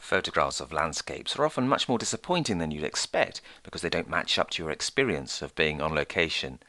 Photographs of landscapes are often much more disappointing than you'd expect because they don't match up to your experience of being on location.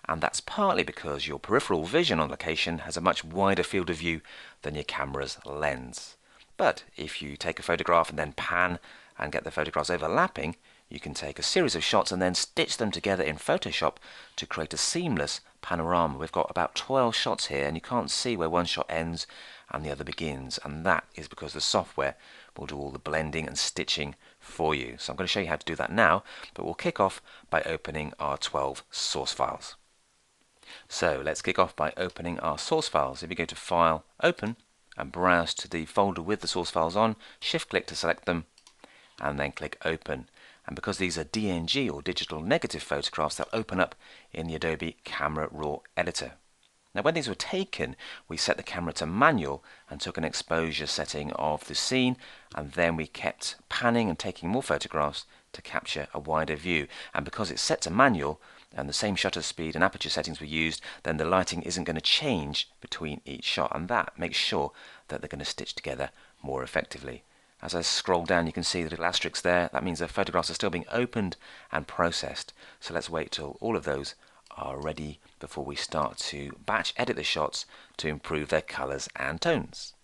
And that's partly because your peripheral vision on location has a much wider field of view than your camera's lens. But if you take a photograph and then pan and get the photographs overlapping, you can take a series of shots and then stitch them together in Photoshop to create a seamless panorama. We've got about 12 shots here, and you can't see where one shot ends and the other begins, and that is because the software will do all the blending and stitching for you. So I'm going to show you how to do that now, but we'll kick off by opening our 12 source files. So let's kick off by opening our source files. If you go to File, Open, and browse to the folder with the source files on, shift click to select them, and then click Open. And because these are DNG or digital negative photographs, they'll open up in the Adobe Camera Raw editor. Now when these were taken, we set the camera to manual and took an exposure setting of the scene, and then we kept panning and taking more photographs to capture a wider view. And because it's set to manual and the same shutter speed and aperture settings were used, then the lighting isn't going to change between each shot, and that makes sure that they're going to stitch together more effectively. As I scroll down, you can see the little asterisks there. That means the photographs are still being opened and processed. So let's wait till all of those are ready before we start to batch edit the shots to improve their colors and tones.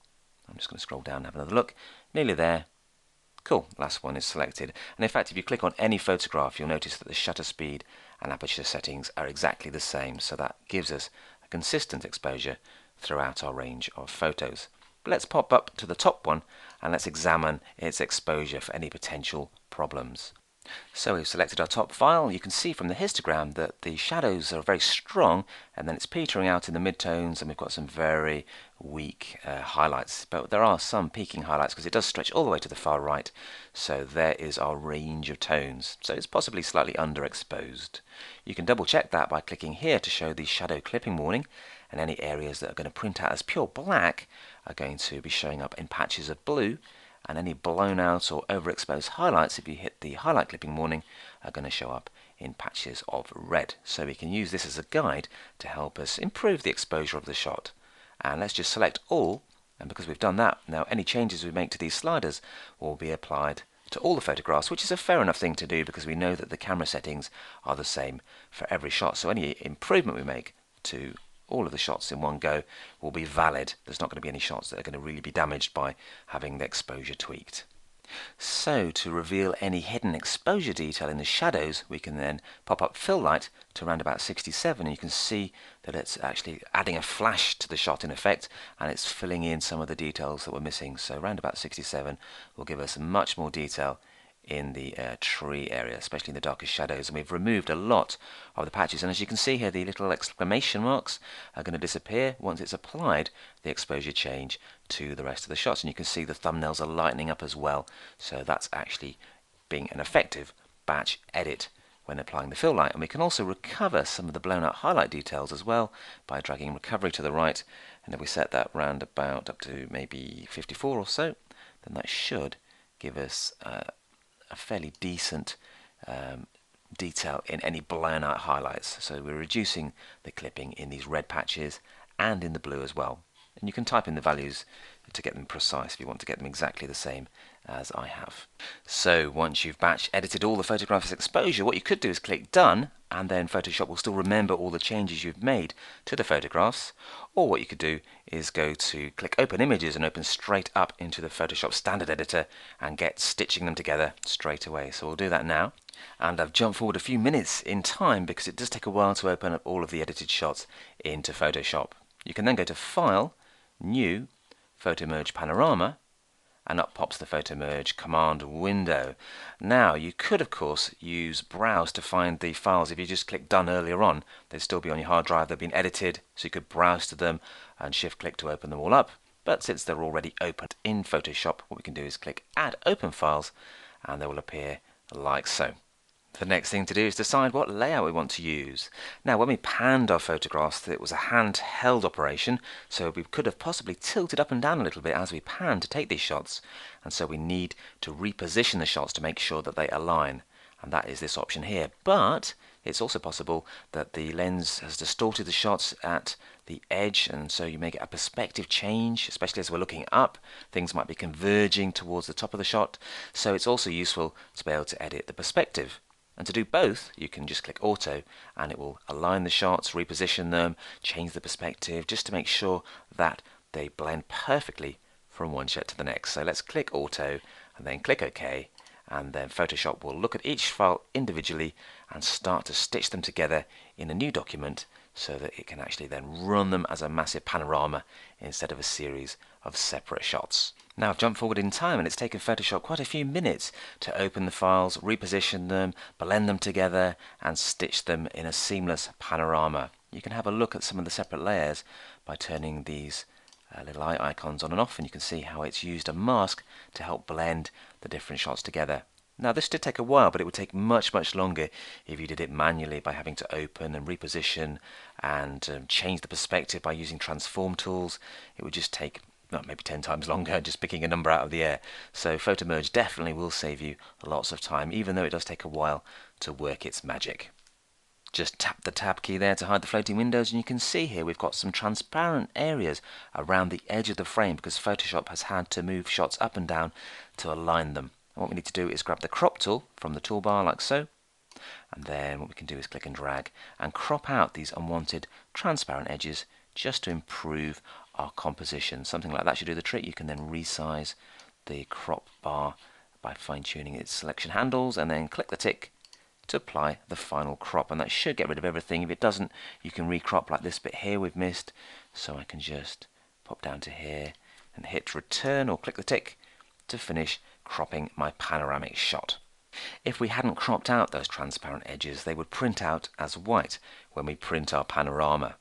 I'm just going to scroll down and have another look. Nearly there. Cool, last one is selected. And in fact, if you click on any photograph, you'll notice that the shutter speed and aperture settings are exactly the same. So that gives us a consistent exposure throughout our range of photos. But let's pop up to the top one and let's examine its exposure for any potential problems. So we've selected our top file. You can see from the histogram that the shadows are very strong, and then it's petering out in the midtones, and we've got some very weak highlights. But there are some peaking highlights because it does stretch all the way to the far right. So there is our range of tones. So it's possibly slightly underexposed. You can double check that by clicking here to show the shadow clipping warning, and any areas that are going to print out as pure black are going to be showing up in patches of blue. And any blown out or overexposed highlights, if you hit the highlight clipping warning, are going to show up in patches of red. So we can use this as a guide to help us improve the exposure of the shot. And let's just select all, and because we've done that, now any changes we make to these sliders will be applied to all the photographs, which is a fair enough thing to do because we know that the camera settings are the same for every shot. So any improvement we make to all of the shots in one go will be valid. There's not going to be any shots that are going to really be damaged by having the exposure tweaked. So to reveal any hidden exposure detail in the shadows, we can then pop up fill light to around about 67, and you can see that it's actually adding a flash to the shot in effect, and it's filling in some of the details that were missing. So around about 67 will give us much more detail in the tree area, especially in the darkest shadows. And we've removed a lot of the patches, and as you can see here, the little exclamation marks are going to disappear once it's applied the exposure change to the rest of the shots. And you can see the thumbnails are lightening up as well, so that's actually being an effective batch edit when applying the fill light. And we can also recover some of the blown out highlight details as well by dragging recovery to the right, and if we set that round about up to maybe 54 or so, then that should give us a fairly decent detail in any blown out highlights. So we're reducing the clipping in these red patches and in the blue as well. And you can type in the values to get them precise if you want to get them exactly the same as I have. So once you've batch edited all the photographs exposure, what you could do is click Done, and then Photoshop will still remember all the changes you've made to the photographs. Or what you could do is go to click Open Images and open straight up into the Photoshop Standard Editor and get stitching them together straight away. So we'll do that now. And I've jumped forward a few minutes in time because it does take a while to open up all of the edited shots into Photoshop. You can then go to File, New, Photo Merge Panorama, and up pops the Photo Merge command window. Now you could of course use Browse to find the files. If you just clicked Done earlier on, they'd still be on your hard drive. They've been edited, so you could browse to them and shift click to open them all up. But since they're already opened in Photoshop, what we can do is click Add Open Files, and they will appear like so. The next thing to do is decide what layout we want to use. Now when we panned our photographs, it was a handheld operation, so we could have possibly tilted up and down a little bit as we panned to take these shots, and so we need to reposition the shots to make sure that they align, and that is this option here. But It's also possible that the lens has distorted the shots at the edge, and so you may get a perspective change, especially as we're looking up. Things might be converging towards the top of the shot, so it's also useful to be able to edit the perspective. And to do both, you can just click Auto, and it will align the shots, reposition them, change the perspective, just to make sure that they blend perfectly from one shot to the next. So let's click Auto, and then click OK, and then Photoshop will look at each file individually and start to stitch them together in a new document so that it can actually then run them as a massive panorama instead of a series of separate shots. Now I've jumped forward in time, and it's taken Photoshop quite a few minutes to open the files, reposition them, blend them together and stitch them in a seamless panorama. You can have a look at some of the separate layers by turning these little eye icons on and off, and you can see how it's used a mask to help blend the different shots together. Now this did take a while, but it would take much longer if you did it manually by having to open and reposition and change the perspective by using transform tools. It would just take maybe 10 times longer just picking a number out of the air. So Photo Merge definitely will save you lots of time, even though it does take a while to work its magic. Just tap the tab key there to hide the floating windows, and you can see here we've got some transparent areas around the edge of the frame because Photoshop has had to move shots up and down to align them. And what we need to do is grab the crop tool from the toolbar like so, and then what we can do is click and drag and crop out these unwanted transparent edges just to improve our composition. Something like that should do the trick. You can then resize the crop bar by fine-tuning its selection handles, and then click the tick to apply the final crop, and that should get rid of everything. If it doesn't, you can recrop like this bit here we've missed, so I can just pop down to here and hit return or click the tick to finish cropping my panoramic shot. If we hadn't cropped out those transparent edges, they would print out as white when we print our panorama.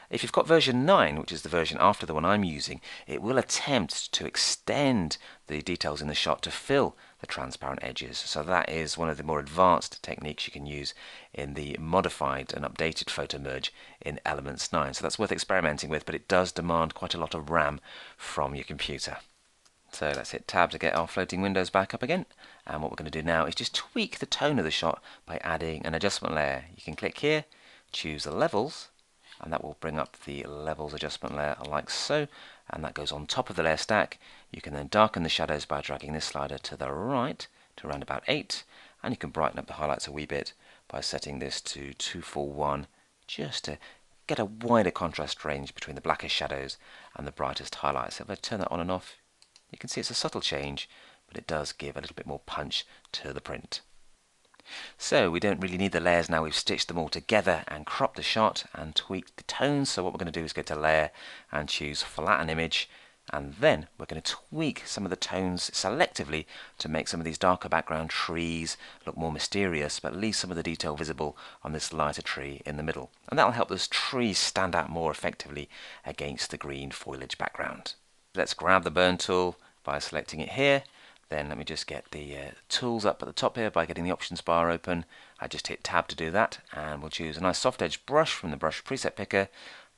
If you've got version 9, which is the version after the one I'm using, it will attempt to extend the details in the shot to fill the transparent edges. So that is one of the more advanced techniques you can use in the modified and updated Photo Merge in Elements 9. So that's worth experimenting with, but it does demand quite a lot of RAM from your computer. So let's hit Tab to get our floating windows back up again. And what we're going to do now is just tweak the tone of the shot by adding an adjustment layer. You can click here, choose the levels, and that will bring up the levels adjustment layer like so, and that goes on top of the layer stack. You can then darken the shadows by dragging this slider to the right to around about 8, and you can brighten up the highlights a wee bit by setting this to 241 just to get a wider contrast range between the blackest shadows and the brightest highlights. So if I turn that on and off, you can see it's a subtle change, but it does give a little bit more punch to the print. So we don't really need the layers now. We've stitched them all together and cropped the shot and tweaked the tones. So what we're going to do is go to Layer and choose Flatten Image, and then we're going to tweak some of the tones selectively to make some of these darker background trees look more mysterious, but leave some of the detail visible on this lighter tree in the middle. And that'll help those trees stand out more effectively against the green foliage background. Let's grab the burn tool by selecting it here. Then let me just get the tools up at the top here by getting the options bar open. I just hit Tab to do that, and we'll choose a nice soft edge brush from the brush preset picker.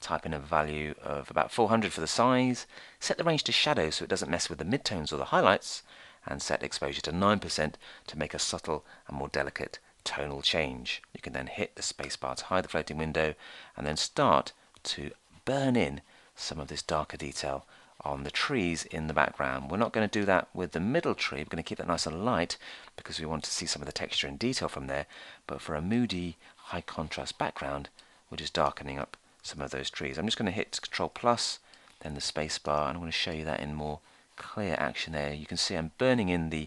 Type in a value of about 400 for the size. Set the range to shadow so it doesn't mess with the midtones or the highlights, and set exposure to 9% to make a subtle and more delicate tonal change. You can then hit the spacebar to hide the floating window, and then start to burn in some of this darker detail on the trees in the background. We're not going to do that with the middle tree. We're going to keep that nice and light because we want to see some of the texture and detail from there. But for a moody, high contrast background, we're just darkening up some of those trees. I'm just going to hit Control Plus, then the space bar, and I'm going to show you that in more clear action there. You can see I'm burning in the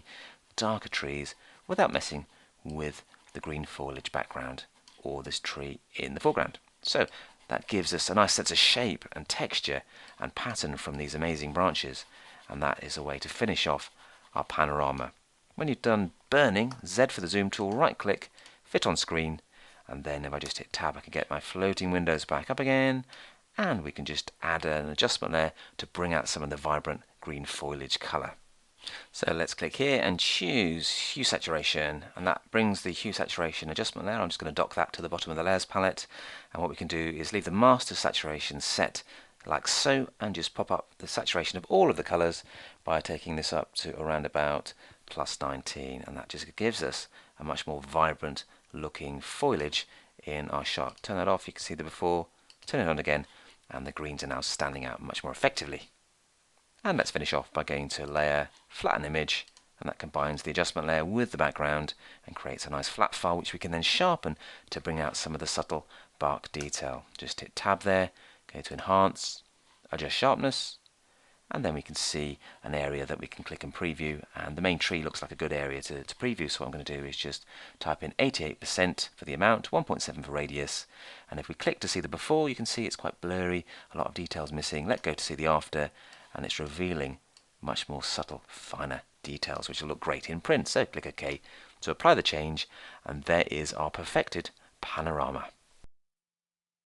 darker trees without messing with the green foliage background or this tree in the foreground. So that gives us a nice sense of shape and texture and pattern from these amazing branches, and that is a way to finish off our panorama. When you've done burning, Z for the zoom tool, right click, fit on screen, and then if I just hit Tab I can get my floating windows back up again, and we can just add an adjustment there to bring out some of the vibrant green foliage colour. So let's click here and choose Hue Saturation, and that brings the Hue Saturation adjustment there. I'm just going to dock that to the bottom of the Layers palette, and what we can do is leave the Master Saturation set like so, and just pop up the saturation of all of the colours by taking this up to around about +19, and that just gives us a much more vibrant looking foliage in our shot. Turn that off, you can see the before, turn it on again, and the greens are now standing out much more effectively. And let's finish off by going to Layer, Flatten Image, and that combines the adjustment layer with the background and creates a nice flat file which we can then sharpen to bring out some of the subtle bark detail. Just hit Tab there, go to Enhance, Adjust Sharpness, and then we can see an area that we can click and preview, and the main tree looks like a good area to preview. So what I'm going to do is just type in 88% for the amount, 1.7 for radius, and if we click to see the before, you can see it's quite blurry, a lot of details missing. Let go to see the after, and it's revealing much more subtle, finer details, which will look great in print. So click OK to apply the change, and there is our perfected panorama.